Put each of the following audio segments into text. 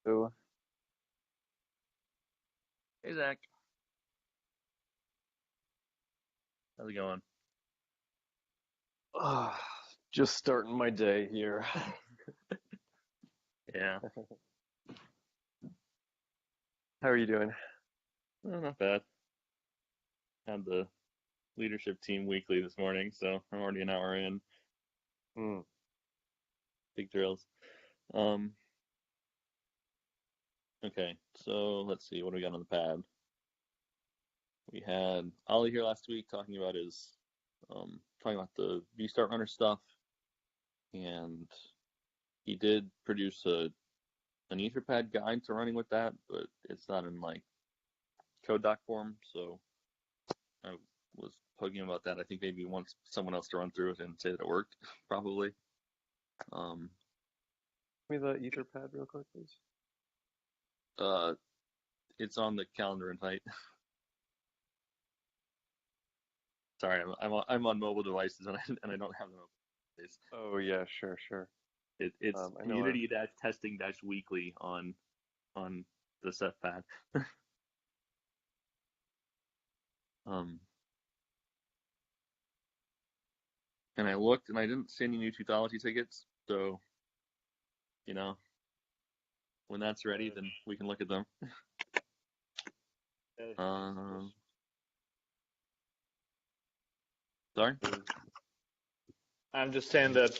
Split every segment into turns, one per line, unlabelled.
So,
Hey Zach, how's it going?
uh, just starting my day here.
Yeah,
How are you doing?
not bad. Had the leadership team weekly this morning, so I'm already an hour in.
Hmm.
Big thrills. Um, okay, so let's see, what do we got on the pad? We had Ollie here last week talking about the V-Start Runner stuff, and he did produce an Etherpad guide to running with that, but it's not in like code doc form, so I was poking him about that. I think maybe he wants someone else to run through it and say that it worked, probably. Um,
Give me the Etherpad real quick, please.
uh, it's on the calendar invite. Sorry, I'm on mobile devices and I don't have them open.
Oh yeah, sure, sure.
It's
I know
Unity dash testing dash weekly on the Ceph pad. Um, and I looked and I didn't see any new Toothology tickets, so you know when that's ready, then we can look at them. Um, sorry.
I'm just saying that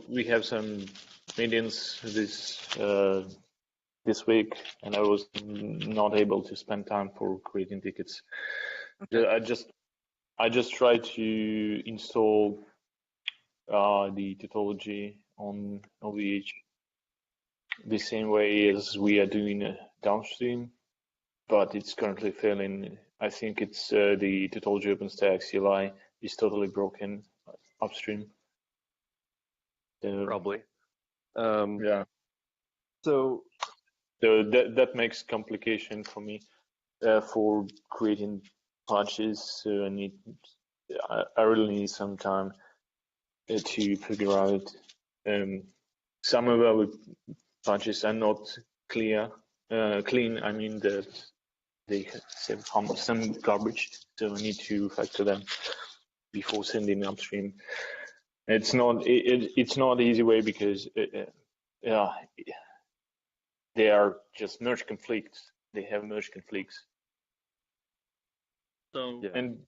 we have some meetings this week, and I was not able to spend time for creating tickets.
Okay.
I just tried to install the tautology on OVH the same way as we are doing downstream, but it's currently failing. I think it's the tautology OpenStack CLI is totally broken upstream. So,
probably. Um,
yeah.
so
So that makes complication for me for creating patches. So I really need some time to figure out. Some of our patches are not clean. I mean that they have some garbage, so I need to factor them before sending upstream. It's not easy way because yeah, they are just merge conflicts. They have merge conflicts,
So
yeah.
and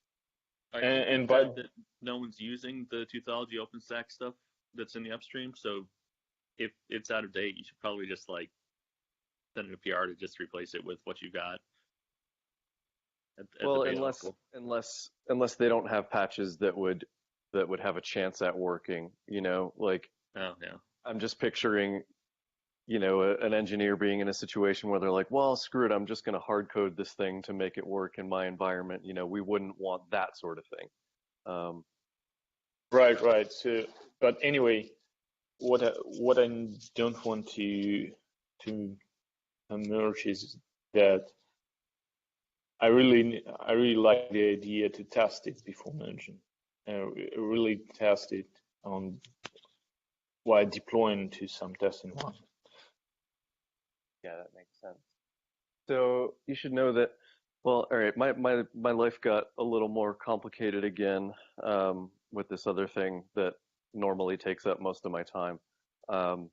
I think the
and by
fact that no one's using the Toothology OpenStack stuff that's in the upstream, so if it's out of date, you should probably just like send it a PR to just replace it with what you got at the
Well,
beta
unless
level.
unless unless they don't have patches that would have a chance at working, like
Oh yeah.
I'm just picturing an engineer being in a situation where they're like, well, screw it, I'm just going to hard code this thing to make it work in my environment. We wouldn't want that sort of thing. Um,
right. So, but anyway, what I don't want to merge is that I really like the idea to test it before merging. Really test it on while deploying to some testing one.
yeah, that makes sense. So you should know that. Well, all right, my life got a little more complicated again with this other thing that normally takes up most of my time. Um,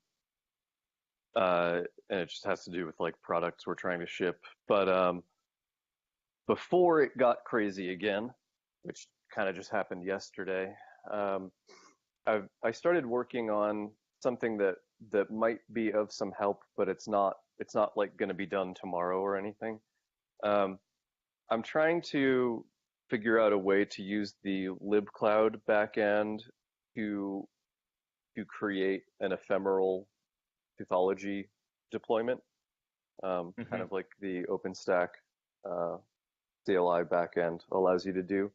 and it just has to do with like products we're trying to ship. But before it got crazy again, which kind of just happened yesterday, um, I started working on something that might be of some help, but it's not like going to be done tomorrow or anything. Um, I'm trying to figure out a way to use the libcloud backend to to create an ephemeral pathology deployment, kind
Mm-hmm.
of like the OpenStack uh, CLI backend allows you to do.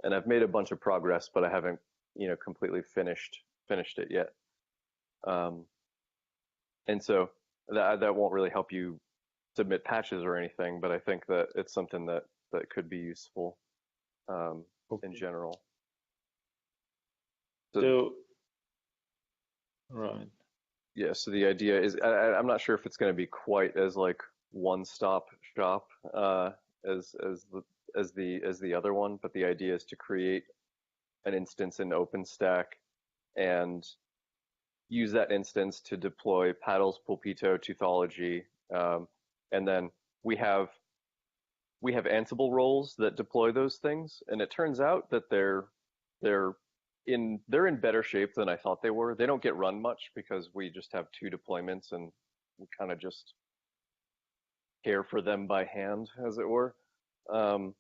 And I've made a bunch of progress, but I haven't, completely finished it yet. Um, and so that won't really help you submit patches or anything, but I think that it's something that could be useful in
Okay.
general. So
So right.
Yeah, so the idea is I'm not sure if it's going to be quite as like one-stop shop as the other one, but the idea is to create an instance in OpenStack and use that instance to deploy paddles, pulpito, Teuthology, and then we have Ansible roles that deploy those things, and it turns out that they're they're in better shape than I thought they were. They don't get run much because we just have two deployments and we kind of just care for them by hand, as it were. Um,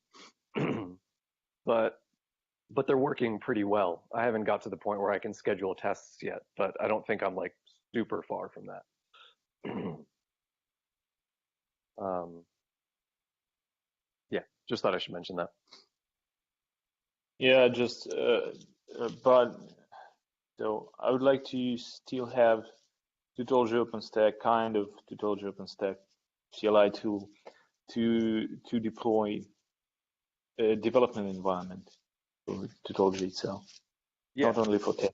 but they're working pretty well. I haven't got to the point where I can schedule tests yet, but I don't think I'm like super far from that. Yeah, just thought I should mention that.
Yeah, just but so I would like to still have Tutorial OpenStack, kind of Tutorial OpenStack CLI tool to deploy a development environment for Tutorial itself,
Yeah,
not only for test.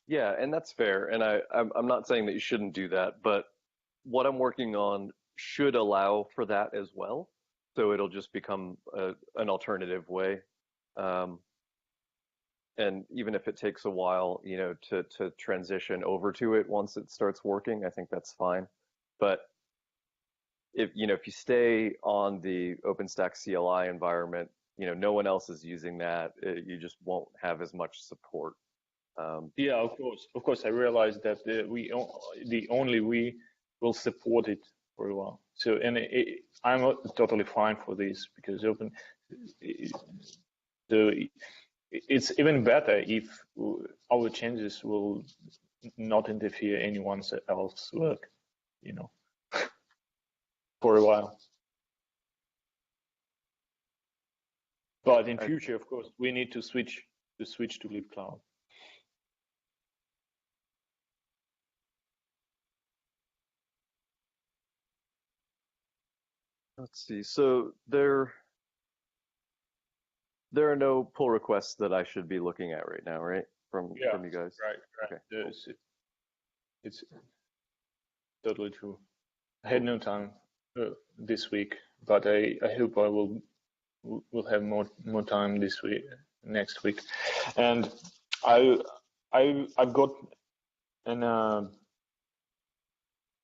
yeah, and that's fair. And I'm not saying that you shouldn't do that, but what I'm working on should allow for that as well. So it'll just become an alternative way. Um, and even if it takes a while, you know, to transition over to it once it starts working, I think that's fine. But if you know if you stay on the OpenStack CLI environment, you know, no one else is using that. You just won't have as much support.
Yeah, of course, I realize that only we will support it for a while. So, and I'm totally fine for this because it's even better if our changes will not interfere anyone else's work, you know, for a while. But in future, of course, we need to switch to libcloud.
Let's see. So there are no pull requests that I should be looking at right now, right? From you guys.
Right.
Okay. Cool.
It's totally true. I had no time this week, but I hope I will have more time this week, next week, and I've got an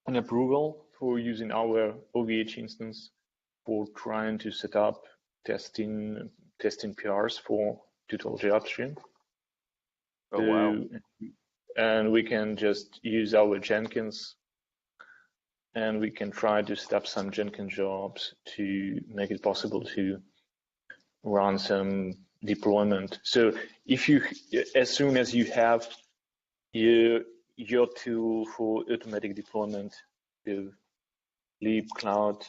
approval for using our OVH instance for trying to set up testing PRs for Tutorial upstream.
Oh wow.
And we can just use our Jenkins, and we can try to set up some Jenkins jobs to make it possible to run some deployment. So if you, as soon as you have your tool for automatic deployment with libcloud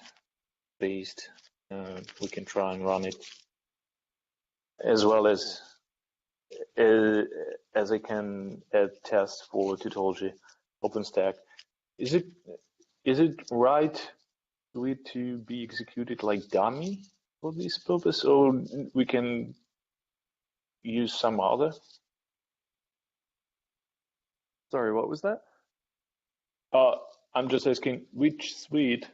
based, we can try and run it, as well as I can add tests for Tutorial OpenStack. Is it right for it to be executed like dummy for this purpose, or we can use some other?
Sorry, what was that?
I'm just asking which suite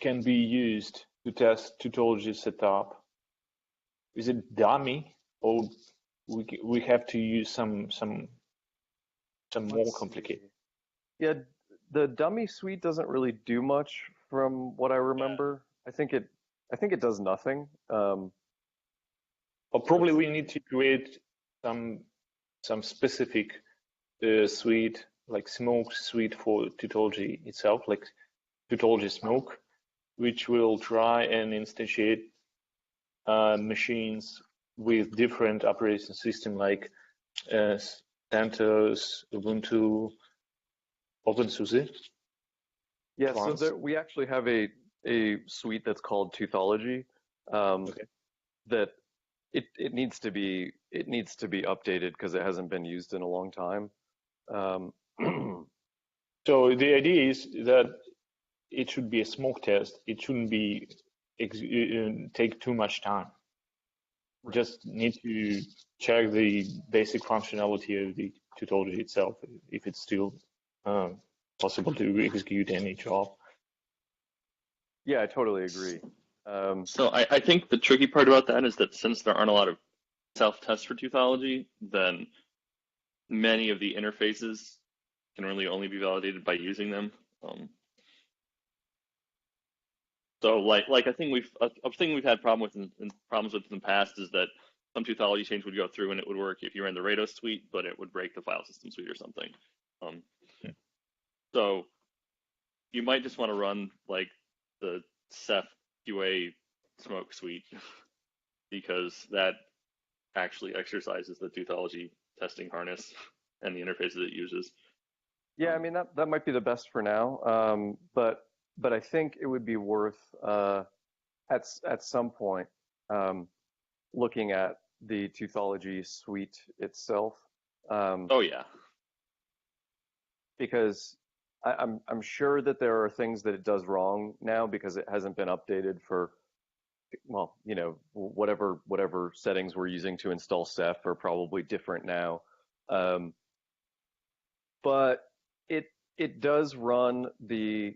can be used to test Tutorial setup. Is it dummy, or we have to use some more complicated?
Yeah, the dummy suite doesn't really do much from what I remember. I think it does nothing.
Or probably we need to create some specific suite, like smoke suite for Tutorial itself, like Tutorial smoke, which will try and instantiate machines with different operating system, like CentOS, Ubuntu, OpenSUSE.
Yeah, so we actually have a suite that's called Teuthology.
Okay.
That it needs to be updated because it hasn't been used in a long time.
So the idea is that it should be a smoke test. It shouldn't be take too much time. Right. Just need to check the basic functionality of the tautology itself, if it's still possible to execute any job.
Yeah, I totally agree.
So I think the tricky part about that is that since there aren't a lot of self-tests for tautology, then many of the interfaces can really only be validated by using them. So like I think a thing we've had problems with in the past is that some tautology change would go through and it would work if you ran the Rados suite, but it would break the file system suite or something. So you might just want to run like the Ceph QA smoke suite because that actually exercises the tautology testing harness and the interfaces it uses.
Yeah, I mean that might be the best for now. But I think it would be worth at some point looking at the tautology suite itself.
Oh yeah,
because I'm sure that there are things that it does wrong now because it hasn't been updated for, well, you know, whatever settings we're using to install Ceph are probably different now. But it does run the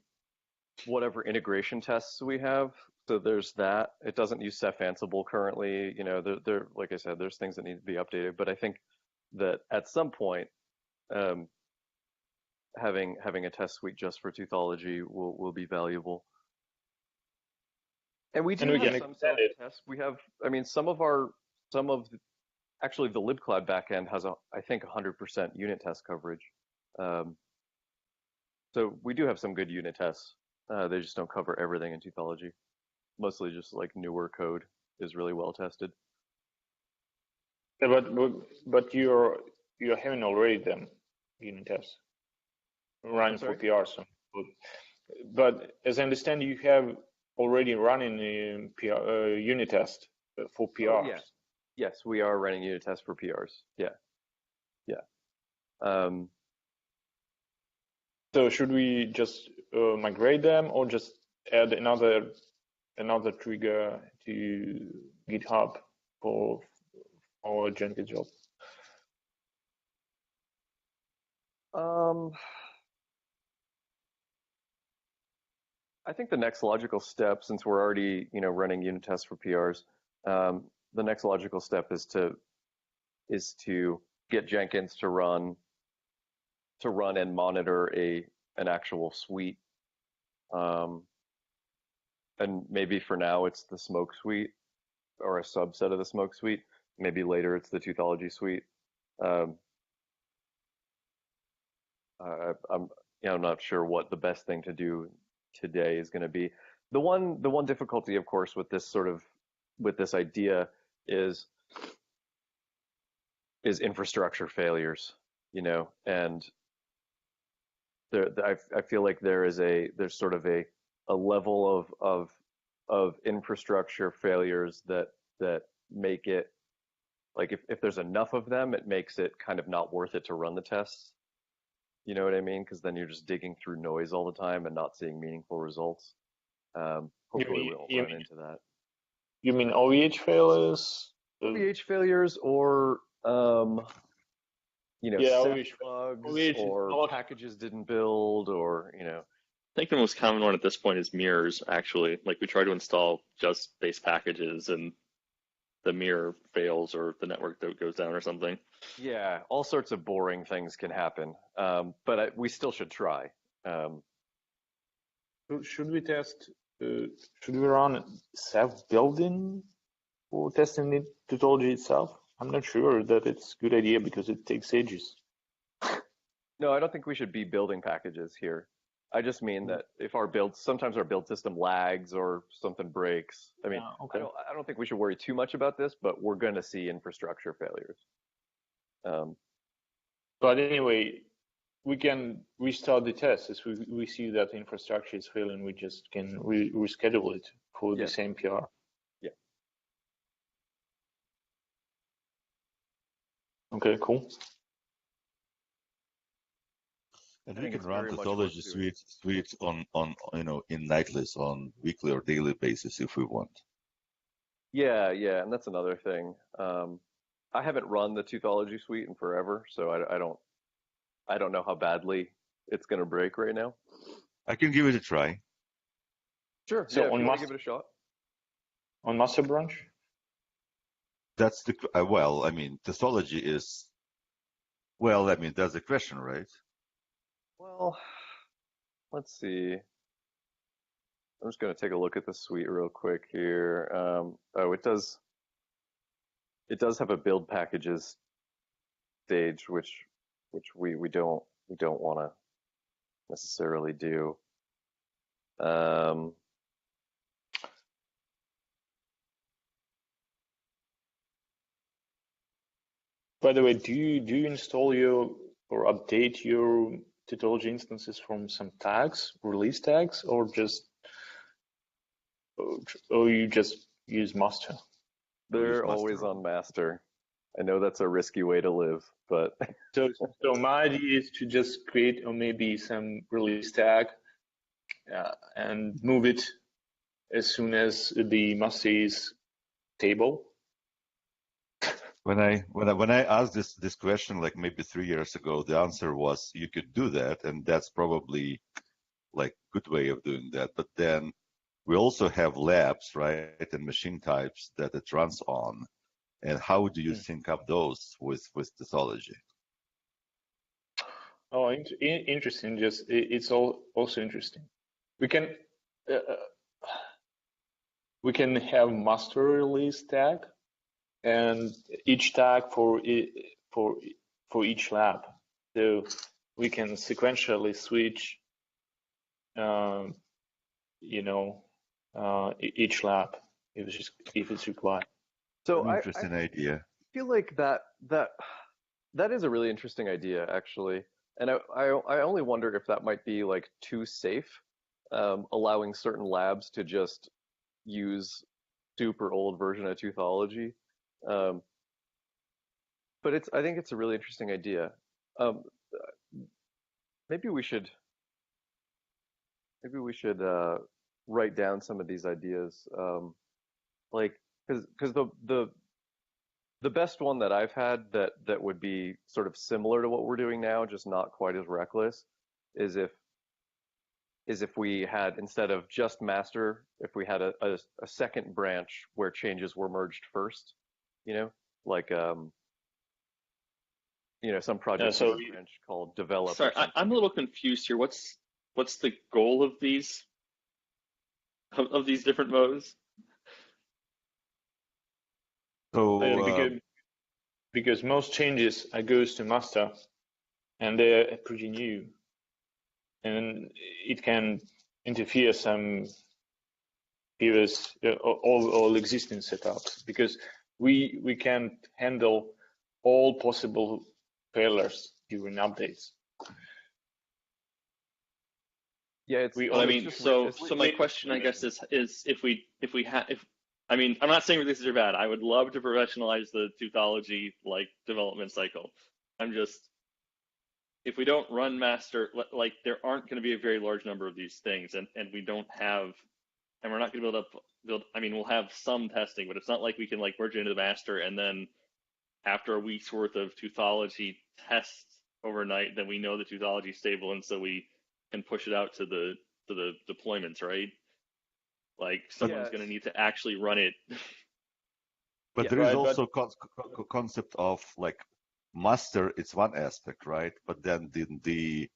whatever integration tests we have. So there's that. It doesn't use Ceph Ansible currently. You know, there like I said, there's things that need to be updated. But I think that at some point, having a test suite just for tautology will be valuable. And we do have some self-tests. We have, I mean, actually the libcloud backend has I think 100% unit test coverage. So we do have some good unit tests. They just don't cover everything in tautology. Mostly just like newer code is really well tested.
Yeah, but you're having already them unit tests running for PR. So, but as I understand, you have already running a unit test for PRs.
Oh, yeah. Yes, we are running unit tests for PRs. Yeah.
So should we just migrate them or just add another trigger to GitHub for our Jenkins job?
I think the next logical step, since we're already, you know, running unit tests for PRs, the next logical step is to get Jenkins to run and monitor an actual suite. And maybe for now it's the smoke suite or a subset of the smoke suite. Maybe later it's the tautology suite. I'm not sure what the best thing to do today is going to be. The one difficulty, of course, with this idea is infrastructure failures, you know, and I feel like there's sort of a level of infrastructure failures that make it like if there's enough of them, it makes it kind of not worth it to run the tests. You know what I mean? Because then you're just digging through noise all the time and not seeing meaningful results. Hopefully we won't run into that.
You mean OVH failures?
OVH failures or Ceph bugs or packages didn't build or, you know.
I think the most common one at this point is mirrors, actually. Like we try to install just base packages and the mirror fails or the network goes down or something.
Yeah, all sorts of boring things can happen, but we still should try.
Should we test? Should we run Ceph building for testing the tautology itself? I'm not sure that it's a good idea because it takes ages.
No, I don't think we should be building packages here. I just mean that if sometimes our build system lags or something breaks. I mean, okay. I don't think we should worry too much about this, but we're going to see infrastructure failures.
But anyway, we can restart the test as we see that the infrastructure is failing. We just can reschedule it for the same PR.
Yeah.
Okay, cool.
And we can run tautology suite on in nightless on weekly or daily basis if we want.
Yeah, and that's another thing. I haven't run the tautology suite in forever, so I don't I don't know how badly it's going to break right now.
I can give it a try.
Sure.
So
Yeah, if
on
you want to
master,
give it a shot.
on master branch?
That's the well. I mean, Testology is well. I mean, that's the question, right?
Well, let's see. I'm just going to take a look at the suite real quick here. Oh, it does have a build packages stage, which we don't want to necessarily do. Um,
By the way, do you install your or update your tautology instances from some tags, release tags, or you just use master?
they're always on master. I know that's a risky way to live, but
So my idea is to just create or maybe some release tag and move it as soon as the master is stable.
When I asked this question like maybe 3 years ago, the answer was you could do that, and that's probably like good way of doing that. But then we also have labs, right, and machine types that it runs on, and how do you sync up those with Testology?
Oh, interesting. Just it's also interesting. We can have master release tag, and each tag for each lab. So we can sequentially switch, each lab if it's required.
so
An interesting idea.
feel like that is a really interesting idea, actually. And I only wonder if that might be like too safe, allowing certain labs to just use super old version of Teuthology. Um, but I think it's a really interesting idea. Um, maybe we should write down some of these ideas. Like because the best one that I've had that would be sort of similar to what we're doing now, just not quite as reckless, is if we had, instead of just master, if we had a second branch where changes were merged first, you know, like some projects have a branch called develop.
Sorry, I'm a little confused here. What's the goal of these different modes?
So
because most changes goes to master, and they're pretty new, and it can interfere some previous all existing setups, because we can't handle all possible failures during updates.
Yeah,
so my question, I guess, is I mean, I'm not saying releases are bad. I would love to professionalize the Teuthology like development cycle. I'm just, if we don't run master, like there aren't going to be a very large number of these things, and we don't have, and we're not going to build. I mean, we'll have some testing, but it's not like we can like merge it into the master and then after a week's worth of Teuthology tests overnight, then we know the Teuthology is stable, and so we can push it out to the deployments, right? Like someone's going to need to actually run it.
But there is also concept of like master. It's one aspect, right? But then the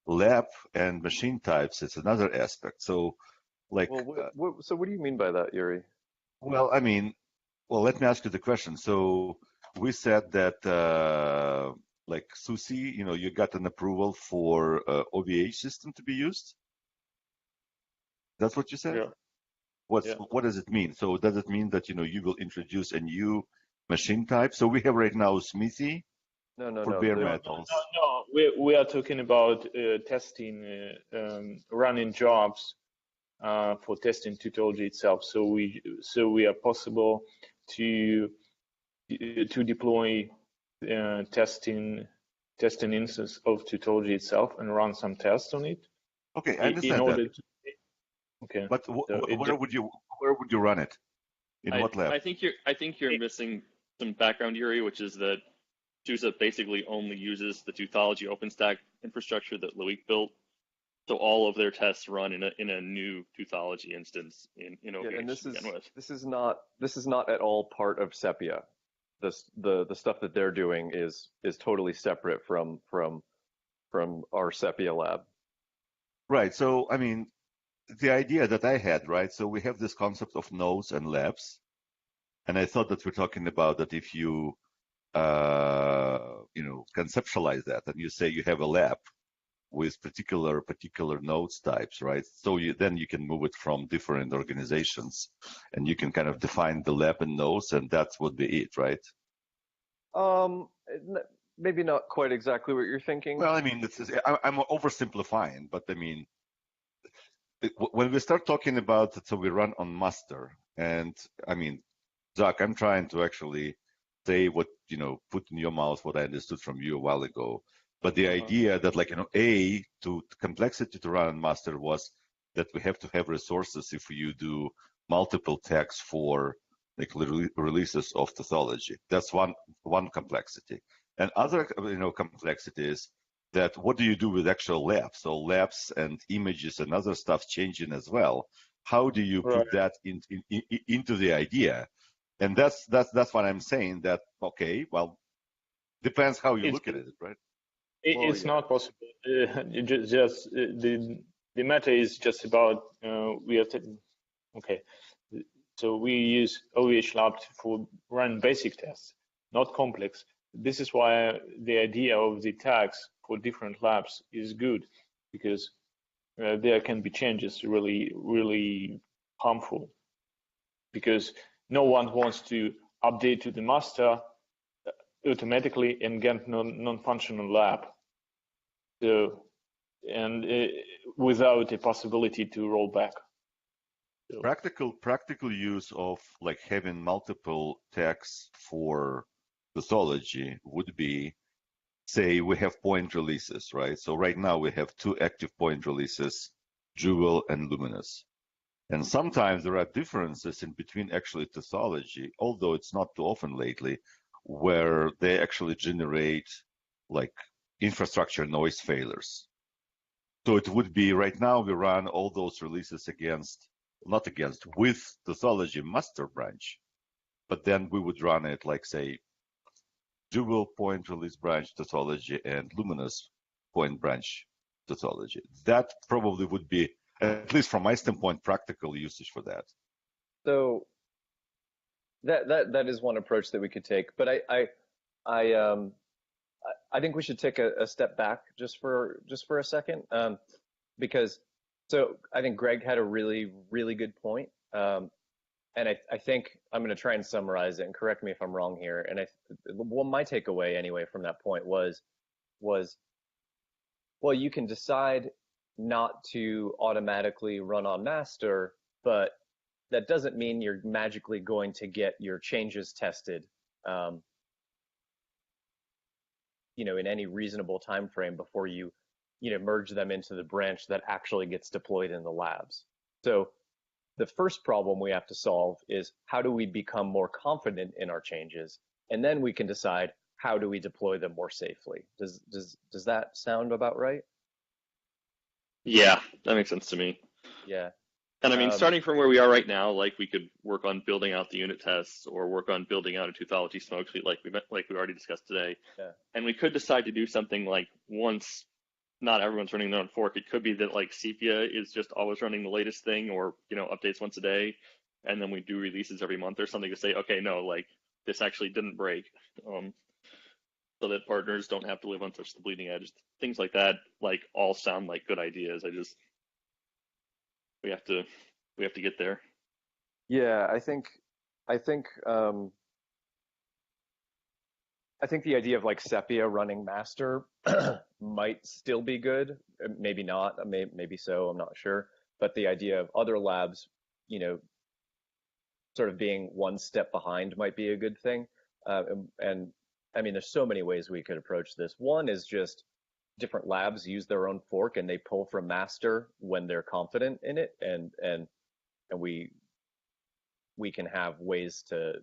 lab and machine types, it's another aspect. So, like,
so what do you mean by that, Yuri?
Well, I mean, let me ask you the question. So we said that, like SUSE, you got an approval for OVH system to be used. That's what you said?
Yeah.
What does it mean? So does it mean that, you will introduce a new machine type? So we have right now Smithy for bare metals.
No, we are talking about testing, running jobs for testing Teuthology itself. So we are possible to deploy testing instance of Teuthology itself and run some tests on it.
Okay, I understand that.
Okay.
But where would you run it? In what lab?
I think you're missing some background, Yuri, which is that SUSE basically only uses the Teuthology OpenStack infrastructure that Loic built. So all of their tests run in a new Teuthology instance in
Yeah, and
OVH to begin with.
this is not at all part of Sepia. The stuff that they're doing is totally separate from our Sepia lab.
Right. So, I mean, the idea that I had, right? So we have this concept of nodes and labs, and I thought that we're talking about that if you, conceptualize that, and you say you have a lab with particular nodes types, right? So then you can move it from different organizations, and you can kind of define the lab and nodes, and that would be it, right?
Um, Maybe not quite exactly what you're thinking.
Well, I mean, I'm oversimplifying, but I mean, when we start talking about it, so we run on master, and I mean, Zach, I'm trying to actually say what, put in your mouth what I understood from you a while ago. But the idea that, like, to complexity to run on master was that we have to have resources if you do multiple tags for like releases of Teuthology. That's one complexity. And other, complexity is that what do you do with actual labs? So labs and images and other stuff changing as well. How do you put that into the idea? And that's what I'm saying. That okay, well, depends how you look at it, right?
It's not possible. The matter is just about okay. So we use OVH Lab for run basic tests, not complex. This is why the idea of the tags for different labs is good, because there can be changes really harmful, because no one wants to update to the master automatically and get non-functional lab. So, and without a possibility to roll back. So,
practical use of like having multiple tags for Teuthology would be, say we have point releases, right? So right now we have 2 active point releases, Jewel and Luminous. And sometimes there are differences in between actually Teuthology, although it's not too often lately, where they actually generate like infrastructure noise failures. So it would be right now we run all those releases with Teuthology master branch, but then we would run it like say Jewel point release branch Teuthology and Luminous point branch Teuthology. That probably would be, at least from my standpoint, practical usage for that.
So that is one approach that we could take, but I think we should take a step back just for a second, because so I think Greg had a really good point, and I think I'm going to try and summarize it and correct me if I'm wrong here. And my takeaway anyway from that point was well, you can decide not to automatically run on master, but that doesn't mean you're magically going to get your changes tested, in any reasonable time frame before you merge them into the branch that actually gets deployed in the labs. So the first problem we have to solve is how do we become more confident in our changes, and then we can decide how do we deploy them more safely. Does that sound about right?
Yeah, that makes sense to me.
Yeah.
And I mean, starting from where we are right now, like we could work on building out the unit tests or work on building out a Teuthology smoke suite like we already discussed today.
Yeah.
And we could decide to do something like once not everyone's running their own fork, it could be that like Sepia is just always running the latest thing or, updates once a day. And then we do releases every month or something to say, okay, no, like this actually didn't break. So that partners don't have to live on such the bleeding edge. Things like that, like all sound like good ideas. We have to get there.
Yeah, I think the idea of like Sepia running master might still be good. Maybe not. Maybe so. I'm not sure. But the idea of other labs, sort of being one step behind might be a good thing. And I mean, there's so many ways we could approach this. One is just different labs use their own fork and they pull from master when they're confident in it, and we can have ways to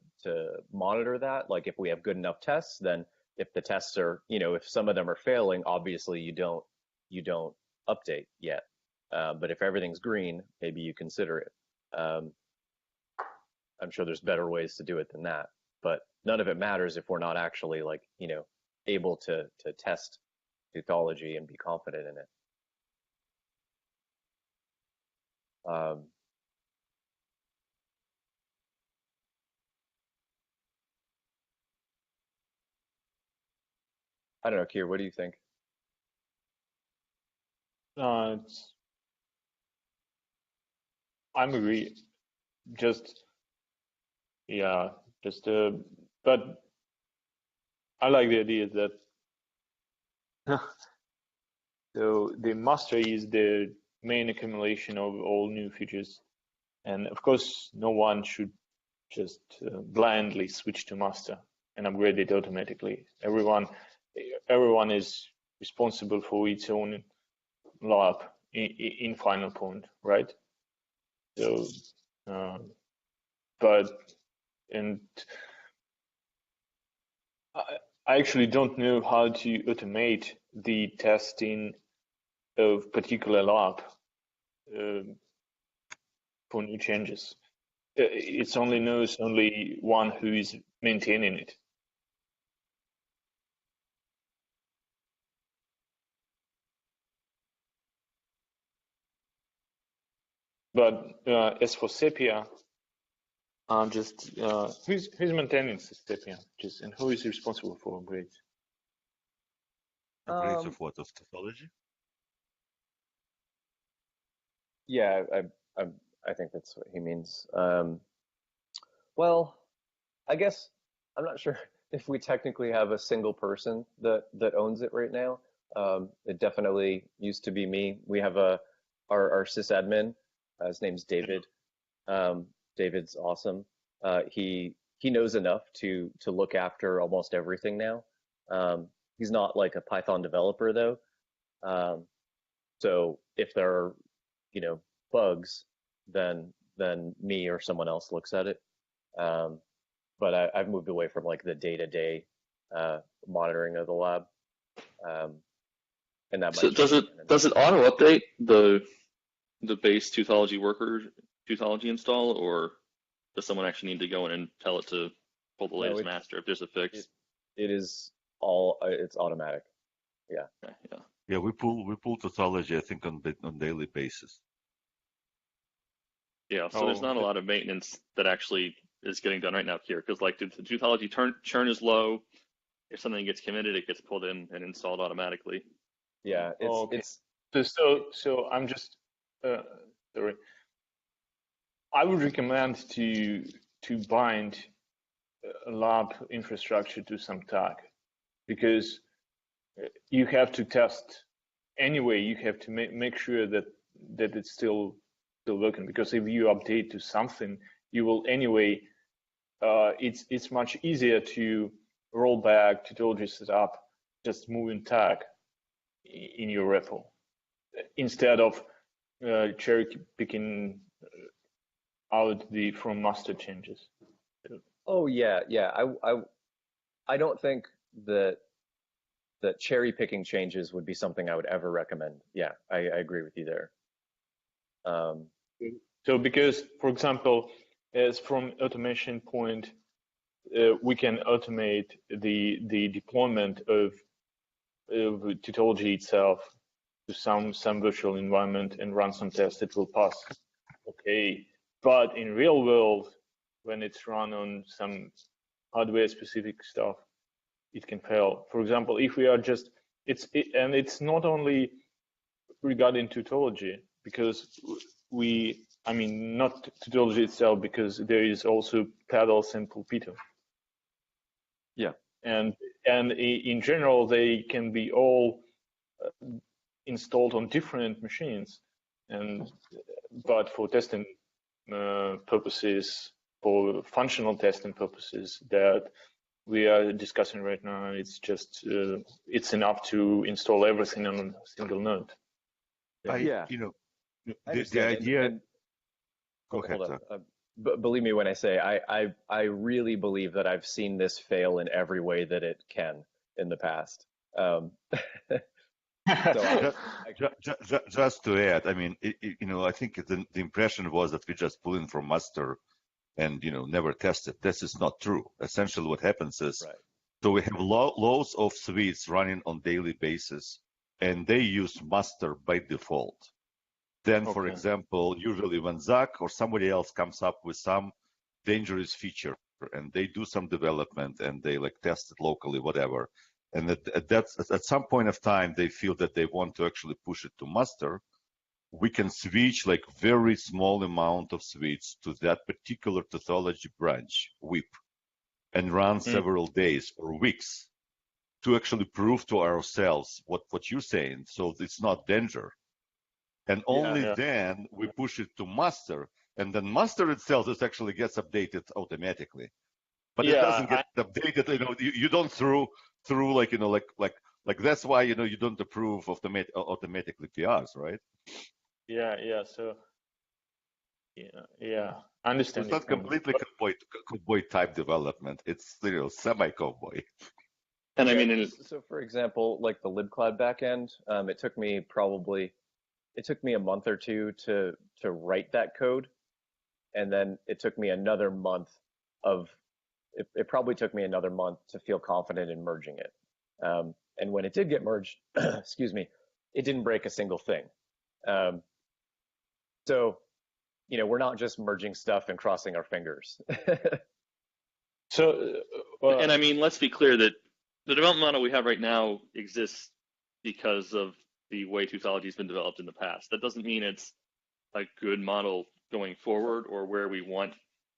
monitor that. Like if we have good enough tests, then if the tests are, if some of them are failing, obviously you don't update yet. But if everything's green, maybe you consider it. I'm sure there's better ways to do it than that, but none of it matters if we're not actually like, able to test ethology and be confident in it. I don't know, Kier, what do you think?
I'm agree. Just yeah, just but I like the idea that so the master is the main accumulation of all new features, and of course, no one should just blindly switch to master and upgrade it automatically. Everyone is responsible for its own lab in final point, right? So, but and I actually don't know how to automate the testing of particular lab for new changes. It's only knows only one who is maintaining it. But as for Sepia, just who's maintaining Sepia, just and who is responsible for upgrades?
Upgrades of what? Of technology?
Yeah, I think that's what he means. Well, I guess I'm not sure if we technically have a single person that owns it right now. It definitely used to be me. We have our sysadmin. His name's David. David's awesome. He knows enough to look after almost everything now. He's not like a Python developer though. So if there are, bugs, then me or someone else looks at it. But I've moved away from like the day-to-day monitoring of the lab. And that
So
might
does it auto update the base Toothology install, or does someone actually need to go in and tell it to pull the latest master if there's a fix?
It is it's automatic. Yeah.
Yeah.
Yeah, we pull Tautology, I think, on daily basis.
Yeah, so there's not a lot of maintenance that actually is getting done right now here, because like the Toothology churn is low. If something gets committed, it gets pulled in and installed automatically.
Yeah, it's
so I'm just sorry. I would recommend to bind lab infrastructure to some tag, because you have to test anyway. You have to make sure that it's still working, because if you update to something, you will anyway. It's much easier to roll back Tautology setup, just moving tag in your repo instead of cherry picking out the from master changes.
Oh yeah. I don't think that cherry picking changes would be something I would ever recommend. Yeah, I agree with you there.
So because, for example, as from automation point, we can automate the deployment of Tautology itself to some virtual environment and run some tests. It will pass. Okay, but in real world, when it's run on some hardware specific stuff, it can fail. For example, if we are just it's not only regarding Tautology, because not Tautology itself, because there is also Pedals and Pulpito.
Yeah.
And in general, they can be all installed on different machines, but for testing purposes, for functional testing purposes that we are discussing right now, it's just it's enough to install everything on a single node.
Yeah.
The idea. Go ahead.
But believe me when I say I really believe that I've seen this fail in every way that it can. in the past. So
just to add, I mean, I think the impression was that we just pull in from master and never test it. This is not true. Essentially, what happens is,
right.
so we have loads of suites running on daily basis, and they use master by default. Then, for
Okay.
example, usually when Zach or somebody else comes up with some dangerous feature and they do some development and they like test it locally, whatever, and at some point of time they feel that they want to actually push it to master, we can switch like very small amount of suites to that particular pathology branch, WIP, and run several days or weeks to actually prove to ourselves what you're saying. So it's not danger. And only then we push it to master, and then master itself just actually gets updated automatically. But it doesn't get updated. You don't through like like that's why you don't approve of the automatically PRs, right?
Yeah. So yeah. I understand.
It's not completely cowboy type development. It's semi cowboy.
And
yeah,
I mean,
so for example, like the libcloud backend, it took me a month or two to write that code, and then it took me another month of it probably took me another month to feel confident in merging it. And when it did get merged, excuse me, it didn't break a single thing. So we're not just merging stuff and crossing our fingers.
So,
and I mean, let's be clear that the development model we have right now exists because of the way Toothology has been developed in the past. That doesn't mean it's a good model going forward or where we want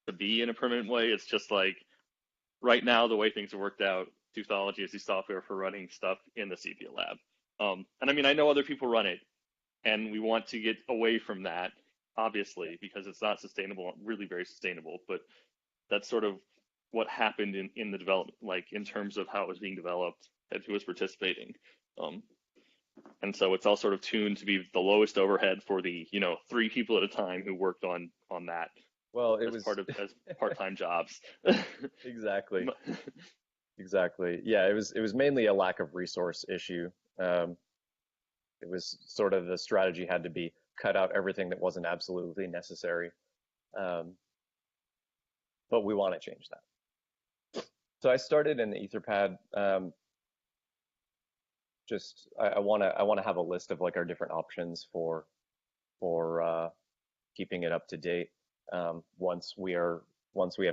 to be in a permanent way. It's just like right now, the way things have worked out, Toothology is the software for running stuff in the CPA lab. And I mean, I know other people run it, and we want to get away from that, obviously, because it's not sustainable, really very sustainable. But that's sort of what happened in the development, like in terms of how it was being developed and who was participating. And so it's all sort of tuned to be the lowest overhead for the 3 people at a time who worked on that.
Well, it
as
was
as part-time jobs.
Exactly. Exactly. Yeah, it was mainly a lack of resource issue. It was sort of the strategy had to be cut out everything that wasn't absolutely necessary. But we want to change that. So I started in the Etherpad. I want to have a list of like our different options for keeping it up to date once we have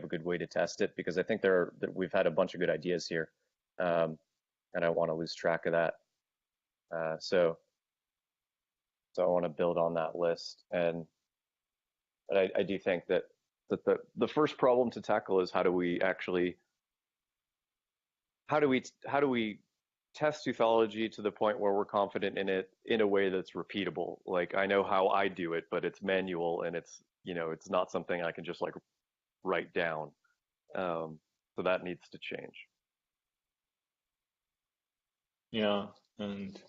a good way to test it, because I think we've had a bunch of good ideas here, and I want to lose track of that. So I want to build on that list, and I do think that the first problem to tackle is how do we test Toothology to the point where we're confident in it in a way that's repeatable. Like I know how I do it, but it's manual and it's not something I can just like write down. So that needs to change.
Yeah, and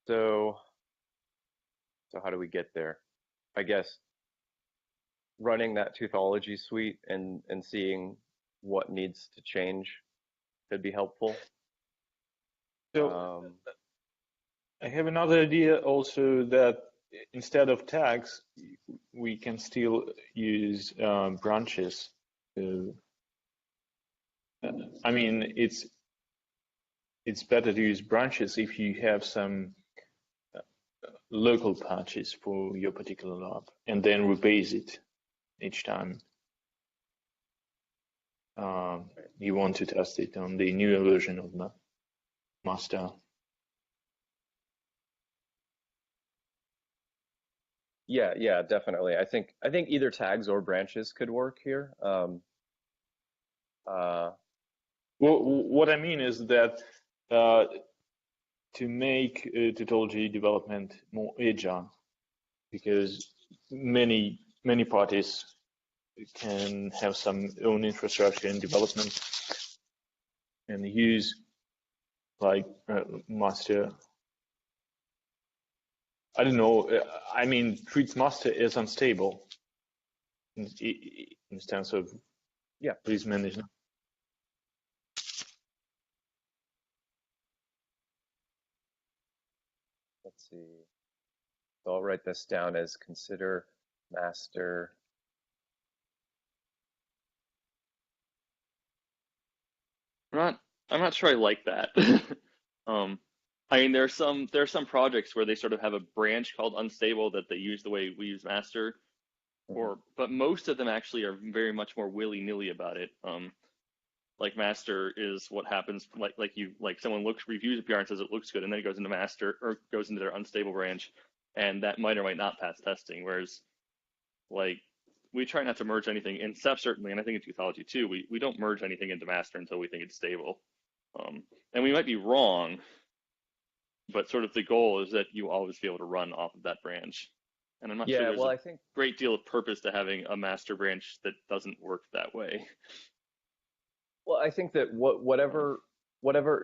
so how do we get there? I guess running that Toothology suite and seeing what needs to change could be helpful.
So I have another idea also, that instead of tags, we can still use branches. I mean, it's better to use branches if you have some local patches for your particular lab, and then rebase it each time you want to test it on the newer version of the master.
Yeah, definitely. I think either tags or branches could work here.
Well, what I mean is that to make Toothology development more agile, because many parties can have some own infrastructure in development and use like master. I don't know. I mean, treats master as unstable. instance of release management.
Let's see. So I'll write this down as consider master.
I'm not sure I like that. I mean, there are some projects where they sort of have a branch called unstable that they use the way we use master, but most of them actually are very much more willy-nilly about it. Like master is what happens, like someone reviews a PR and says it looks good, and then it goes into master or goes into their unstable branch, and that might or might not pass testing. Whereas, like, we try not to merge anything in Ceph certainly, and I think in Qthology too. We don't merge anything into master until we think it's stable, and we might be wrong, but sort of the goal is that you always be able to run off of that branch. And I'm not sure there's
I think
great deal of purpose to having a master branch that doesn't work that way.
Well, I think that whatever,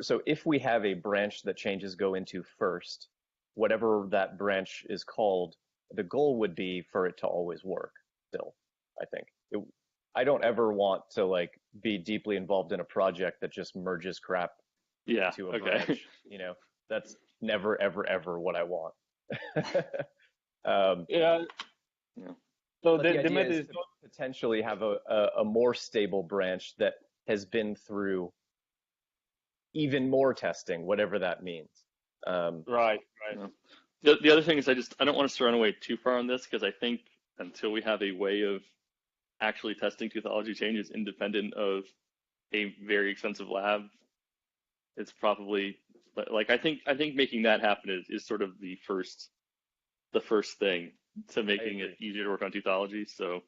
so if we have a branch that changes go into first, whatever that branch is called, the goal would be for it to always work still, I think. I don't ever want to like be deeply involved in a project that just merges crap into a branch. You know, that's never, ever, ever what I want.
So
the idea is to potentially have a more stable branch that has been through even more testing, whatever that means.
Right.
The other thing is I don't want us to run away too far on this, because I think until we have a way of actually testing Qthology changes independent of a very expensive lab, it's probably like I think making that happen is sort of the first thing to making it easier to work on Qthology. So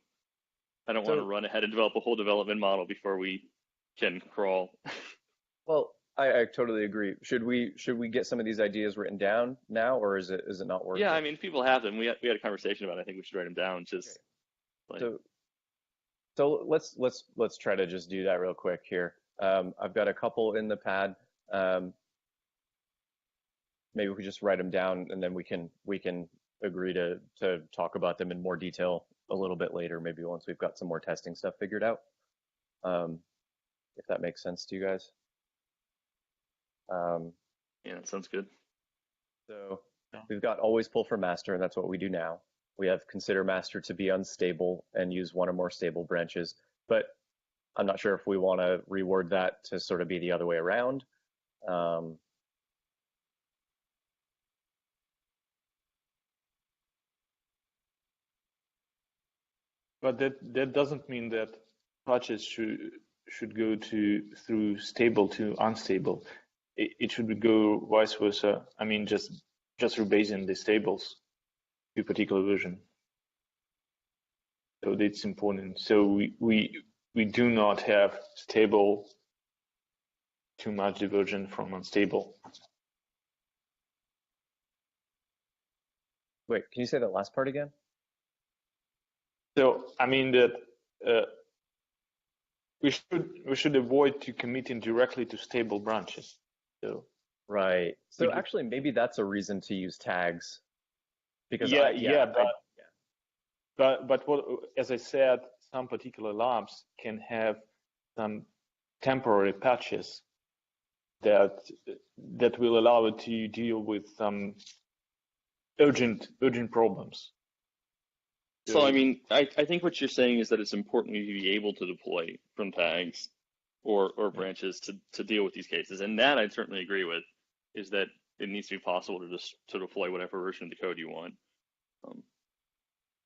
I don't want to run ahead and develop a whole development model before we can crawl.
Well, I totally agree. Should we get some of these ideas written down now, or is it not worth it?
Yeah, I mean, if people have them, we had a conversation about it. I think we should write them down. Just
so let's try to just do that real quick here. I've got a couple in the pad. Maybe we could just write them down, and then we can agree to talk about them in more detail a little bit later, maybe once we've got some more testing stuff figured out. If that makes sense to you guys.
Yeah, that sounds good.
So we've got always pull for master, and that's what we do now. We have consider master to be unstable and use one or more stable branches, but I'm not sure if we want to reword that to sort of be the other way around.
But that doesn't mean that patches should go through stable to unstable. It should go vice versa. I mean, just rebasing the stables to a particular version. So it's important. So we do not have stable too much divergent from unstable.
Wait, can you say that last part again?
So I mean that we should avoid to committing directly to stable branches. So
right. So actually, maybe that's a reason to use tags. Because
but what, as I said, some particular labs can have some temporary patches that will allow it to deal with some urgent problems.
So I mean, I think what you're saying is that it's important to be able to deploy from tags or branches to deal with these cases, and that I'd certainly agree with. Is that it needs to be possible to deploy whatever version of the code you want.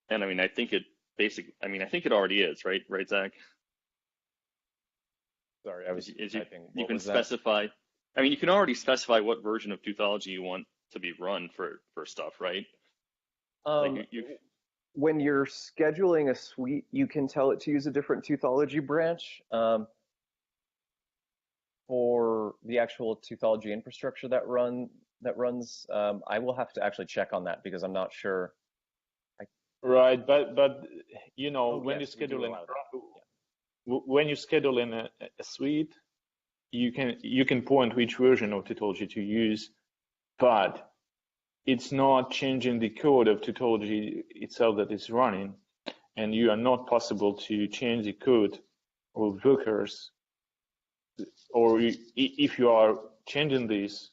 And I mean, I think it already is, right, Zach?
Sorry, I was typing.
You can specify. I mean, you can already specify what version of Qthology you want to be run for stuff, right?
When you're scheduling a suite, you can tell it to use a different Qthology branch. For the actual Qthology infrastructure that runs, I will have to actually check on that because I'm not sure.
Right, but you know, when you schedule in a suite, you can point which version of Qthology to use, but it's not changing the code of Qthology itself that is running. and you are not possible to change the code or workers, or if you are changing this,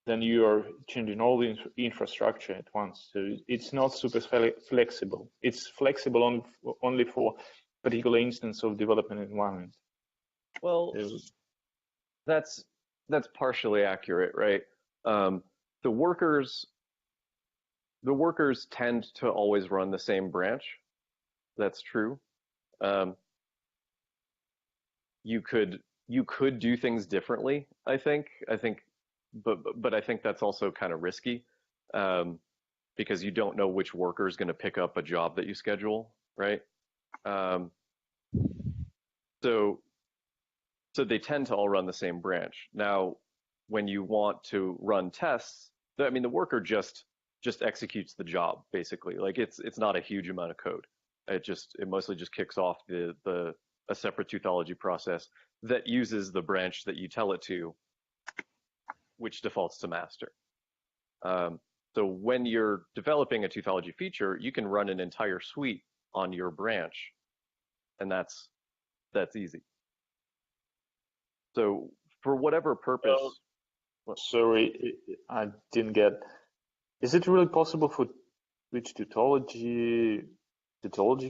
then you are changing all the infrastructure at once. So it's not super flexible. It's flexible only for particular instance of development environment.
Well, that's partially accurate, right? The workers tend to always run the same branch. That's true. You could do things differently, I think. But I think that's also kind of risky, because you don't know which worker is going to pick up a job that you schedule, right? Um, so they tend to all run the same branch. Now, when you want to run tests, I mean, the worker just executes the job basically. Like it's not a huge amount of code. It mostly just kicks off a separate tautology process that uses the branch that you tell it to, which defaults to master. So when you're developing a tautology feature, you can run an entire suite on your branch, and that's easy. So for whatever purpose.
Sorry, I didn't get. Is it really possible for which tautology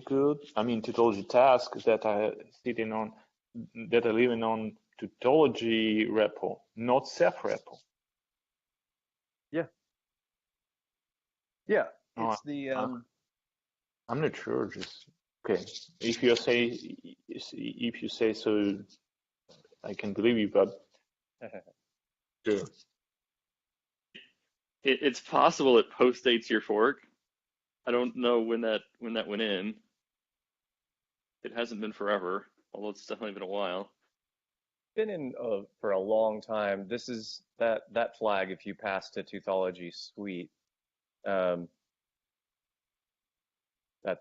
code? I mean, tautology tasks that are living on tautology repo, not Ceph repo.
Yeah,
Oh,
it's
I'm not sure. Just okay. If you say so, I can believe you. But sure.
It's possible it postdates your fork. I don't know when that went in. It hasn't been forever, although it's definitely been a while.
been in for a long time. This is that flag. If you pass to tautology suite, um,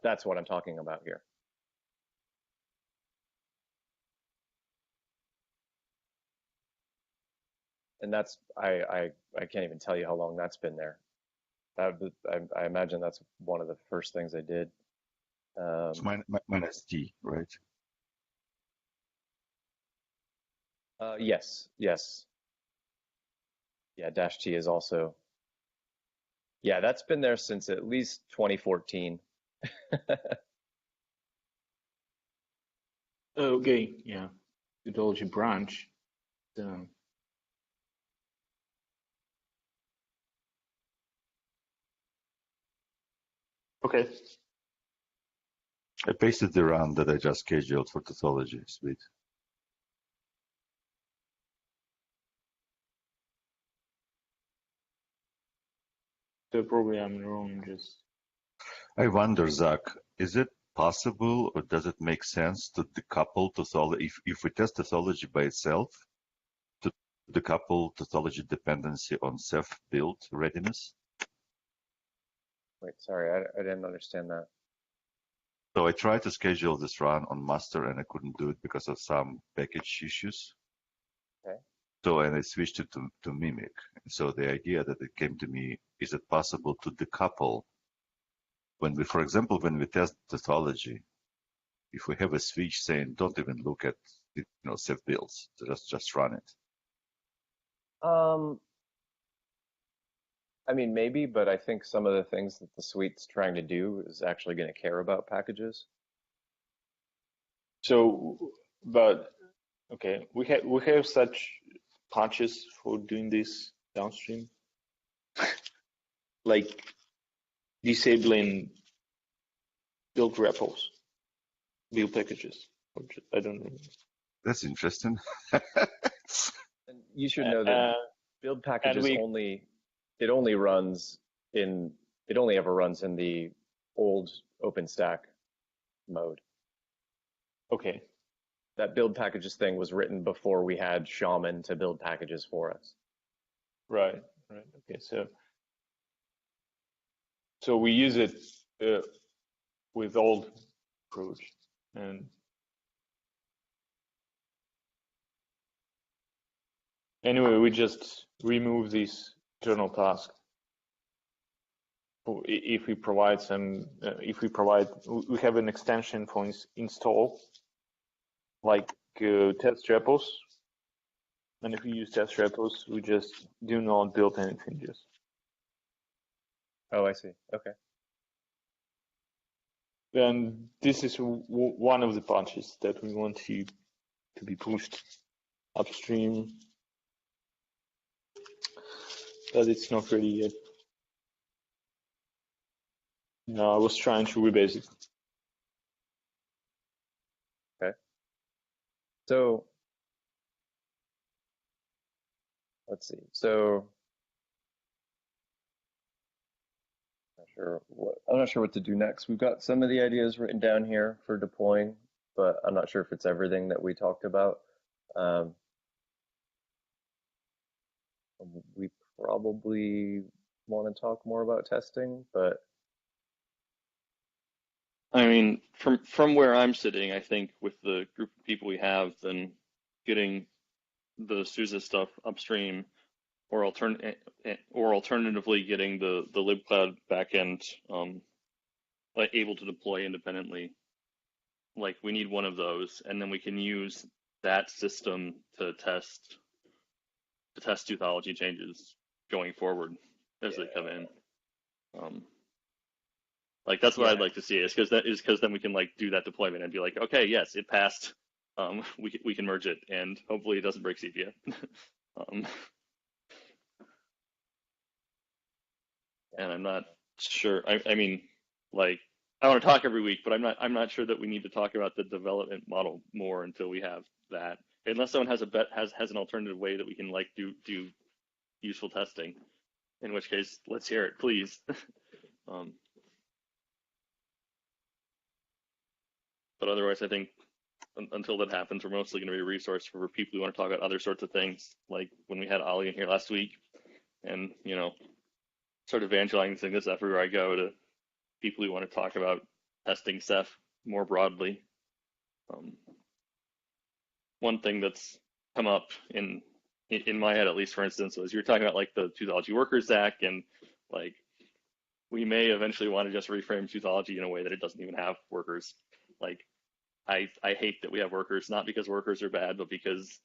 that's what I'm talking about here. And that's I can't even tell you how long that's been there. I imagine that's one of the first things I did.
It's minus T, right?
Yes. Yeah, dash T is also. Yeah, that's been there since at least 2014.
Okay, yeah, tautology branch. Okay.
I pasted the run that I just scheduled for tautology suite.
So probably I'm wrong. Just
I wonder, Zach, is it possible or does it make sense to decouple tautology? If we test tautology by itself, to decouple tautology dependency on Ceph build readiness?
Wait, sorry, I didn't understand that.
So I tried to schedule this run on master and I couldn't do it because of some package issues.
Okay.
So, and I switched it to Mimic. So the idea that it came to me, is it possible to decouple when we, for example, when we test tautology, if we have a switch saying, don't even look at, Ceph builds, just run it.
I mean, maybe, but I think some of the things that the suite's trying to do is actually going to care about packages.
so, but okay, we have such patches for doing this downstream, like disabling build repos, build packages. I don't know.
That's interesting.
And you should know that build packages it only ever runs in the old OpenStack mode.
Okay.
That build packages thing was written before we had Shaman to build packages for us.
Right. Okay. So we use it with old approach, and anyway, we just remove this internal task. if we provide we have an extension for install, like test repos, and if we use test repos, we just do not build anything. Just
Oh, I see. Okay.
and this is one of the patches that we want to be pushed upstream, but it's not ready yet. I was trying to rebase it.
Okay. So let's see. So I'm not sure what to do next. We've got some of the ideas written down here for deploying, but I'm not sure if it's everything that we talked about. We probably want to talk more about testing, but
I mean, from where I'm sitting, I think with the group of people we have, then getting the SUSE stuff upstream, or alternatively getting the libcloud backend like able to deploy independently. Like we need one of those, and then we can use that system to test Toothology changes going forward as they come in. Like that's what I'd like to see, is because then we can like do that deployment and be like, okay, yes, it passed. We can merge it, and hopefully it doesn't break sepia. And I'm not sure. I mean, like I want to talk every week, but I'm not sure that we need to talk about the development model more until we have that. Unless someone has has an alternative way that we can like do useful testing. In which case, let's hear it, please. But otherwise, I think until that happens, we're mostly going to be a resource for people who want to talk about other sorts of things, like when we had Ollie in here last week, and start evangelizing this everywhere I go to people who want to talk about testing Ceph more broadly. One thing that's come up in my head, at least, for instance, was you're talking about like the Toothology workers, Zach, and like we may eventually want to just reframe Toothology in a way that it doesn't even have workers. Like I hate that we have workers, not because workers are bad, but because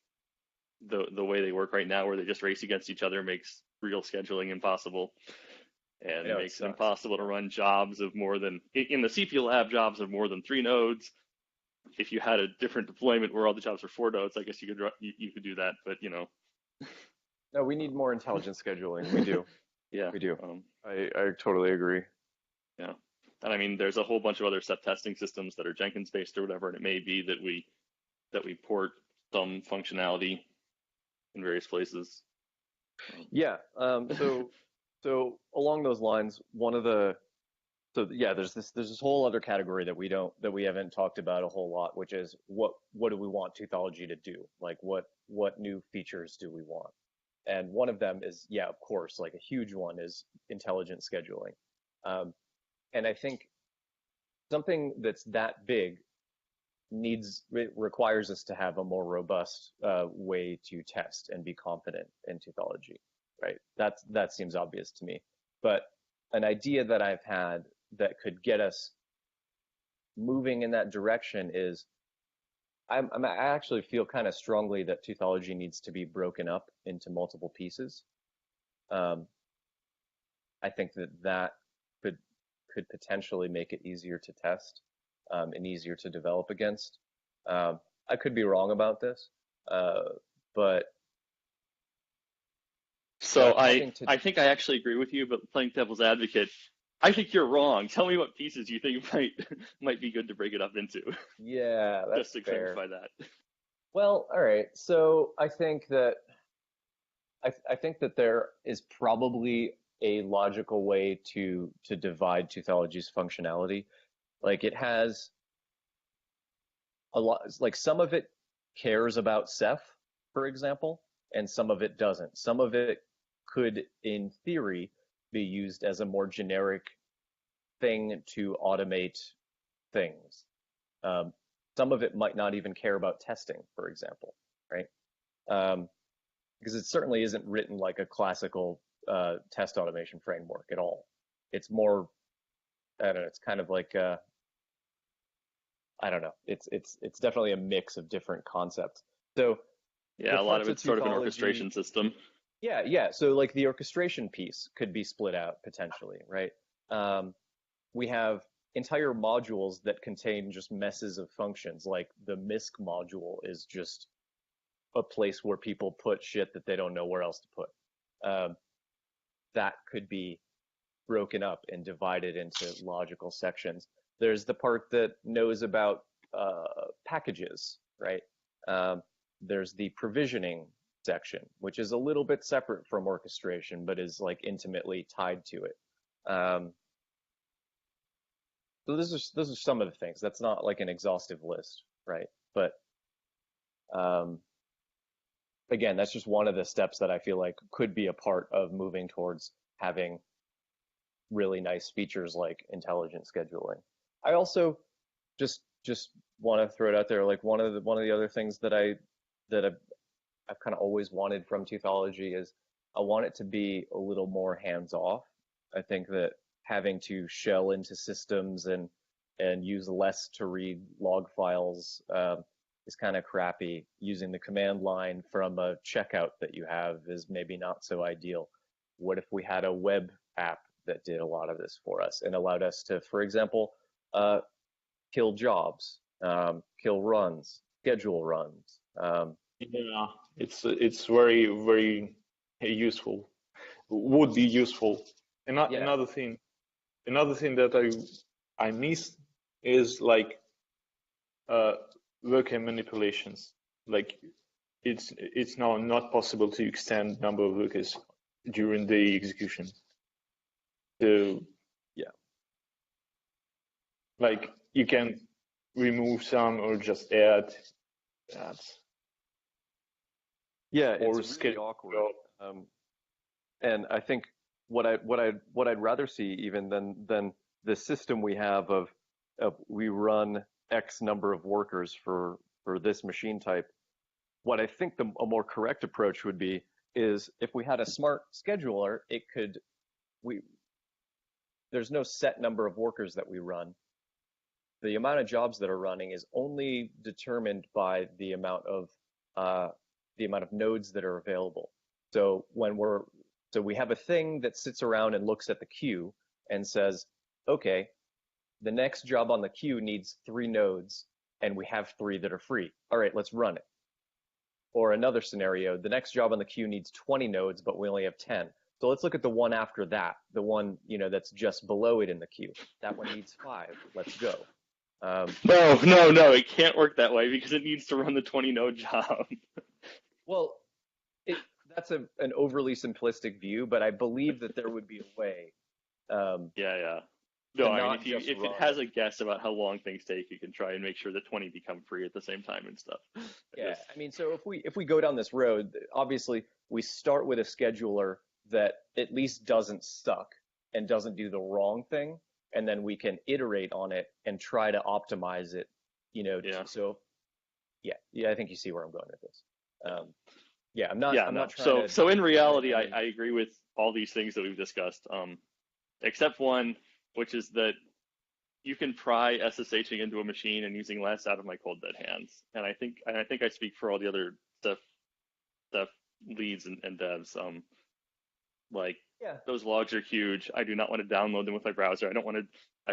the way they work right now, where they just race against each other, makes real scheduling impossible, and makes it impossible to run jobs of more than, in the CP lab, jobs of more than 3 nodes. If you had a different deployment where all the jobs were 4 nodes, I guess you could do that, but
no, we need more intelligent scheduling. We do.
Yeah,
we do. I totally agree.
Yeah. And I mean, there's a whole bunch of other Ceph testing systems that are Jenkins based or whatever, and it may be that we port some functionality in various places.
Yeah. So along those lines, there's this whole other category that we haven't talked about a whole lot, which is what do we want Toothology to do? Like what new features do we want? And one of them is, of course, like a huge one is intelligent scheduling. And I think something that's that big requires us to have a more robust way to test and be confident in Toothology, right? That seems obvious to me. But an idea that I've had that could get us moving in that direction is I actually feel kind of strongly that Toothology needs to be broken up into multiple pieces. I think that could potentially make it easier to test and easier to develop against. I could be wrong about this, but
so I think I actually agree with you, but playing devil's advocate, I think you're wrong. Tell me what pieces you think might be good to break it up into.
Yeah, that's
just to
fair.
clarify that.
Well, all right. So I think that there is probably a logical way to divide Toothology's functionality. Like it has a lot, like some of it cares about Ceph, for example, and some of it doesn't. Some of it could, in theory, be used as a more generic thing to automate things. Some of it might not even care about testing, for example, right? Because it certainly isn't written like a classical test automation framework at all. it's more, I don't know, it's kind of like I don't know. It's definitely a mix of different concepts. So
Yeah,
the
a lot of
parts of
it's sort of an
teutology,
orchestration system.
yeah. So like the orchestration piece could be split out potentially, right? We have entire modules that contain just messes of functions. Like the MISC module is just a place where people put shit that they don't know where else to put. That could be broken up and divided into logical sections. There's the part that knows about packages, right? There's the provisioning section, which is a little bit separate from orchestration, but is like intimately tied to it. So those are some of the things. That's not like an exhaustive list, right? But again, that's just one of the steps that I feel like could be a part of moving towards having really nice features like intelligent scheduling. I also just want to throw it out there, like one of the other things that I've kind of always wanted from Teutology is I want it to be a little more hands off. I think that having to shell into systems and use less to read log files is kind of crappy. Using the command line from a checkout that you have is maybe not so ideal. What if we had a web app that did a lot of this for us and allowed us to, for example, kill jobs, kill runs, schedule runs.
Yeah, it's very very useful. Would be useful. And
Yeah.
another thing that I miss is like worker manipulations. Like it's now not possible to extend number of workers during the execution. So
Yeah.
like you can remove some or just add.
Yeah,
Or
it's really awkward. And I think what I'd rather see even than the system we have of we run X number of workers for this machine type. What I think a more correct approach would be is if we had a smart scheduler, there's no set number of workers that we run. The amount of jobs that are running is only determined by the amount of nodes that are available. So we have a thing that sits around and looks at the queue and says, okay, the next job on the queue needs 3 nodes and we have 3 that are free. All right, let's run it. Or another scenario, the next job on the queue needs 20 nodes, but we only have 10. So let's look at the one after that, the one, that's just below it in the queue. That one needs 5. Let's go.
No, it can't work that way because it needs to run the 20 node job.
Well, that's an overly simplistic view, but I believe that there would be a way.
Yeah. No, I mean, if it has
it.
a guess about how long things take, you can try and make sure that 20 become free at the same time and stuff.
Yeah, I mean, so if we go down this road, obviously we start with a scheduler that at least doesn't suck and doesn't do the wrong thing, and then we can iterate on it and try to optimize it.
Yeah.
So, yeah, I think you see where I'm going with this. I'm not.
Yeah,
I'm
no.
not trying
So in reality, I agree with all these things that we've discussed, except one, which is that you can pry SSHing into a machine and using less out of my cold dead hands. And I think I speak for all the other stuff leads and devs. Those logs are huge. I do not want to download them with my browser. I don't want to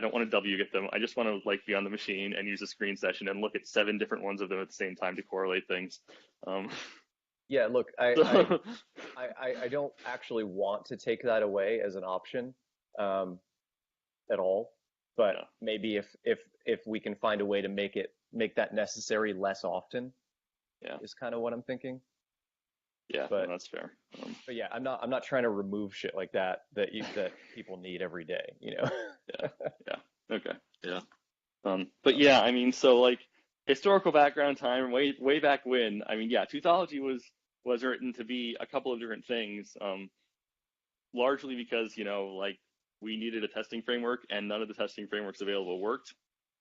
wget them. I just want to be on the machine and use a screen session and look at 7 different ones of them at the same time to correlate things.
Yeah, look, I don't actually want to take that away as an option at all, but maybe if we can find a way to make that necessary less often, is kind of what I'm thinking.
Yeah,
but
that's fair.
But yeah, I'm not trying to remove shit like that people need every day,
Yeah. Okay. Yeah. But yeah, I mean, so historical background time, way back when. I mean, Teutology was written to be a couple of different things. Largely because we needed a testing framework and none of the testing frameworks available worked.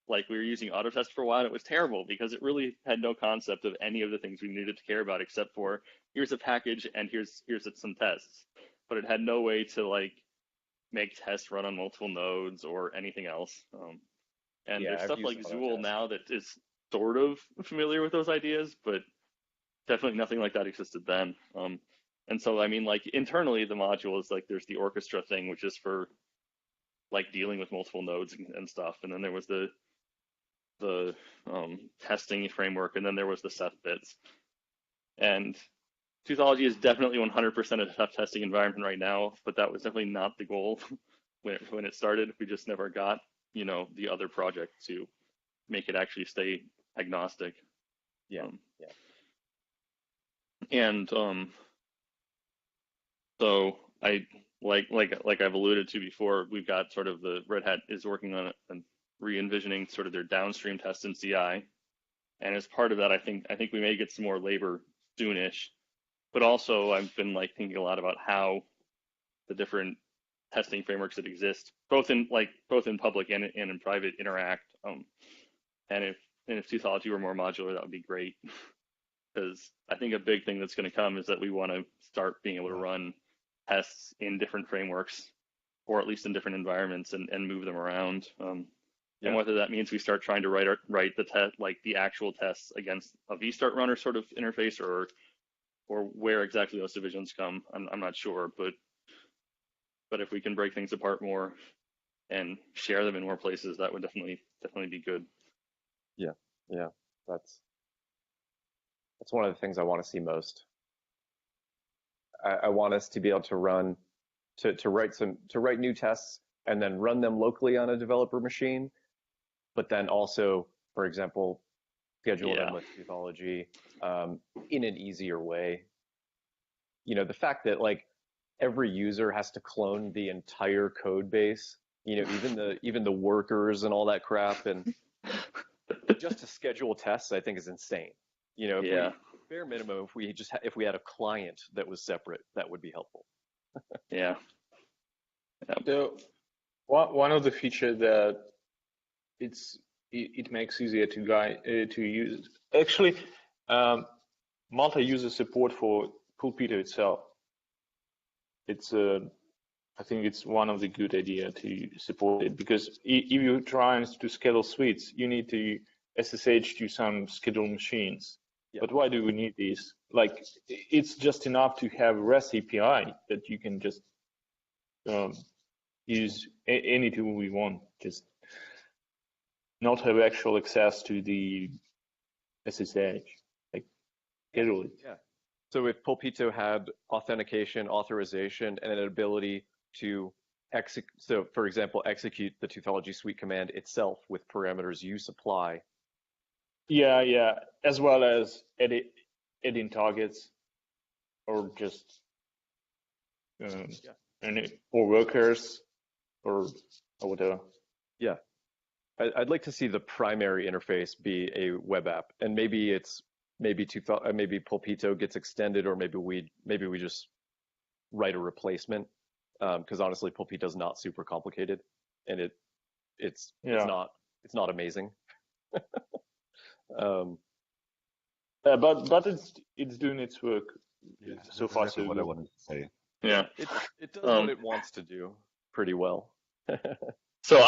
We were using Autotest for a while and it was terrible because it really had no concept of any of the things we needed to care about except for here's a package and here's some tests. But it had no way to make tests run on multiple nodes or anything else. And
Yeah,
there's
I've
stuff
used
like Zool
Autotest.
now that is sort of familiar with those ideas, but definitely nothing like that existed then. And so, I mean, like internally, the module is like there's the orchestra thing, which is for like dealing with multiple nodes and stuff. And then there was the testing framework, and then there was the Ceph bits. And Toothology is definitely 100% a Ceph testing environment right now, but that was definitely not the goal when it started. We just never got, the other project to make it actually stay agnostic.
Yeah,
Um,
yeah.
And so I like I've alluded to before, we've got sort of the Red Hat is working on re-envisioning sort of their downstream test in CI. And as part of that, I think we may get some more labor soonish. But also, I've been like thinking a lot about how the different testing frameworks that exist, both in public and in private, interact. And if Toothology were more modular, that would be great. Because I think a big thing that's going to come is that we want to start being able to run tests in different frameworks, or at least in different environments, and move them around.
Yeah.
And whether that means we start trying to write the test, like the actual tests against a vstart runner sort of interface, or where exactly those divisions come, I'm not sure. But if we can break things apart more and share them in more places, that would definitely be good.
Yeah, yeah. That's one of the things I want to see most. I want us to be able to run to write new tests and then run them locally on a developer machine, but then also, for example, schedule them with Toothology in an easier way. The fact that like every user has to clone the entire code base, even the workers and all that crap, and just to schedule tests, I think is insane. Bare minimum, if we had a client that was separate, that would be helpful.
Yeah.
So one of the features that it makes easier to use. Actually, multi-user support for Pulpito itself. I think it's one of the good idea to support it, because if you're trying to schedule suites, you need to SSH to some scheduled machines. Yeah. But why do we need these? Like, it's just enough to have REST API that you can just use any tool we want, just not have actual access to the SSH, like schedule it.
Yeah. So if Pulpito had authentication, authorization, and an ability to for example, execute the Toothology suite command itself with parameters you supply.
Yeah, as well as editing targets, or just or workers, or whatever.
Yeah, I'd like to see the primary interface be a web app, and maybe Pulpito gets extended, or maybe we just write a replacement. Because honestly, Pulpito is not super complicated, and it's not amazing.
But it's doing its work so far.
Exactly what I wanted to say.
Yeah,
it does what it wants to do pretty well.
So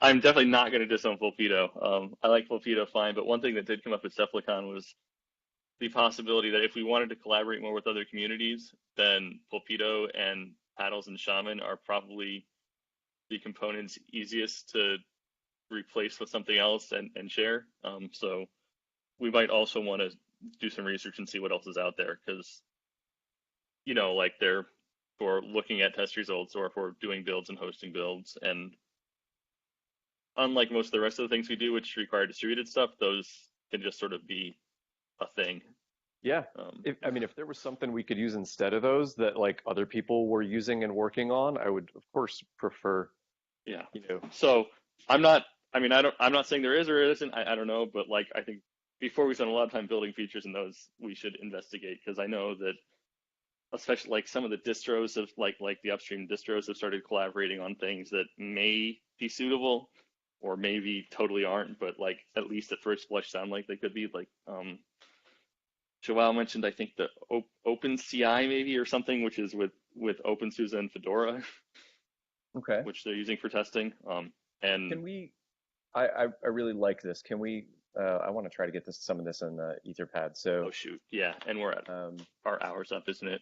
I'm definitely not going to disown Pulpito. I like Pulpito fine, but one thing that did come up at Cephalicon was the possibility that if we wanted to collaborate more with other communities, then Pulpito and Paddles and Shaman are probably the components easiest to replace with something else and share. So we might also want to do some research and see what else is out there, because like they're for looking at test results, or for doing builds and hosting builds. And unlike most of the rest of the things we do, which require distributed stuff, those can just sort of be a thing.
Yeah. If there was something we could use instead of those that like other people were using and working on, I would of course prefer.
Yeah. So I'm not saying there is or isn't. I don't know, but like I think before we spend a lot of time building features in those, we should investigate, because I know that especially like some of the distros of like the upstream distros have started collaborating on things that may be suitable, or maybe totally aren't, but like at least at first blush sound like they could be. Like Joao mentioned, I think the OpenCI maybe, or something, which is with OpenSUSE and Fedora.
Okay.
which they're using for testing. And
Can we? I really like this. Can we? I want to try to get some of this in Etherpad. So
oh shoot, yeah, and we're at our hours up, isn't it?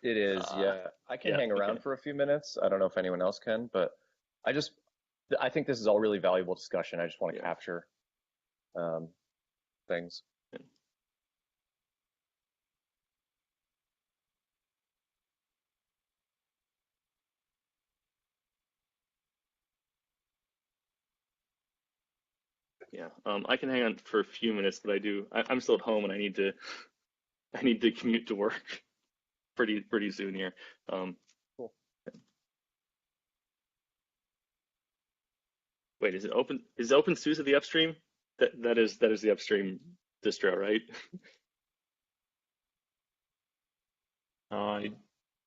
it is. Yeah, I can
yeah,
hang around
okay.
for a few minutes. I don't know if anyone else can, but I think this is all really valuable discussion. I just want to capture things.
Yeah, I can hang on for a few minutes, but I'm still at home and I need to commute to work pretty soon here.
Cool.
Wait, is OpenSUSE the upstream? That is the upstream distro, right?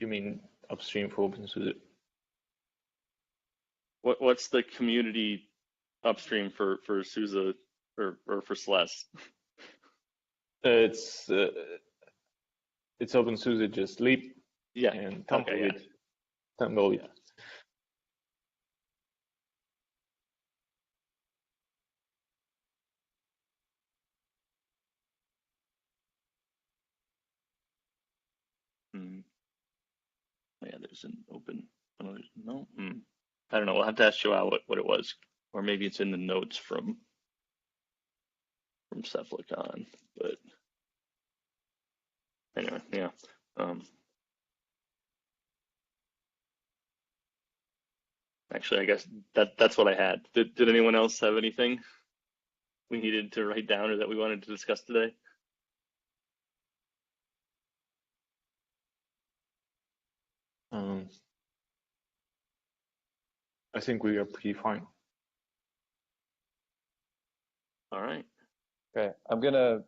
You mean upstream for OpenSUSE?
What's the community upstream for SUSE or for SLES?
It's OpenSUSE, just leap
Yeah.
and
Okay,
tumbleweed.
Yeah. Yeah, there's an open. Oh, no. I don't know. We'll have to ask Joao what it was, or maybe it's in the notes from Cephalicon. But anyway, yeah. Actually, I guess that's what I had. Did anyone else have anything we needed to write down or that we wanted to discuss today?
I think we are pretty fine.
All right.
Okay, I'm gonna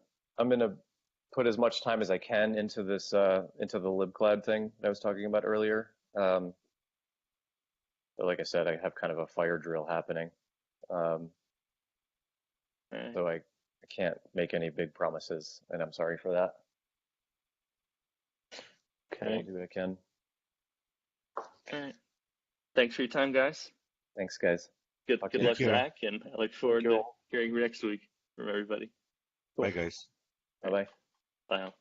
put as much time as I can into this into the libclad thing that I was talking about earlier. But like I said, I have kind of a fire drill happening,
Right.
so I can't make any big promises, and I'm sorry for that.
Okay.
I'll do what I can.
All right. Thanks for your time, guys.
Thanks, guys.
Good
Okay.
luck,
Take care.
Zach, and I look forward to hearing next week from everybody.
Bye, guys.
Bye bye.
Bye now.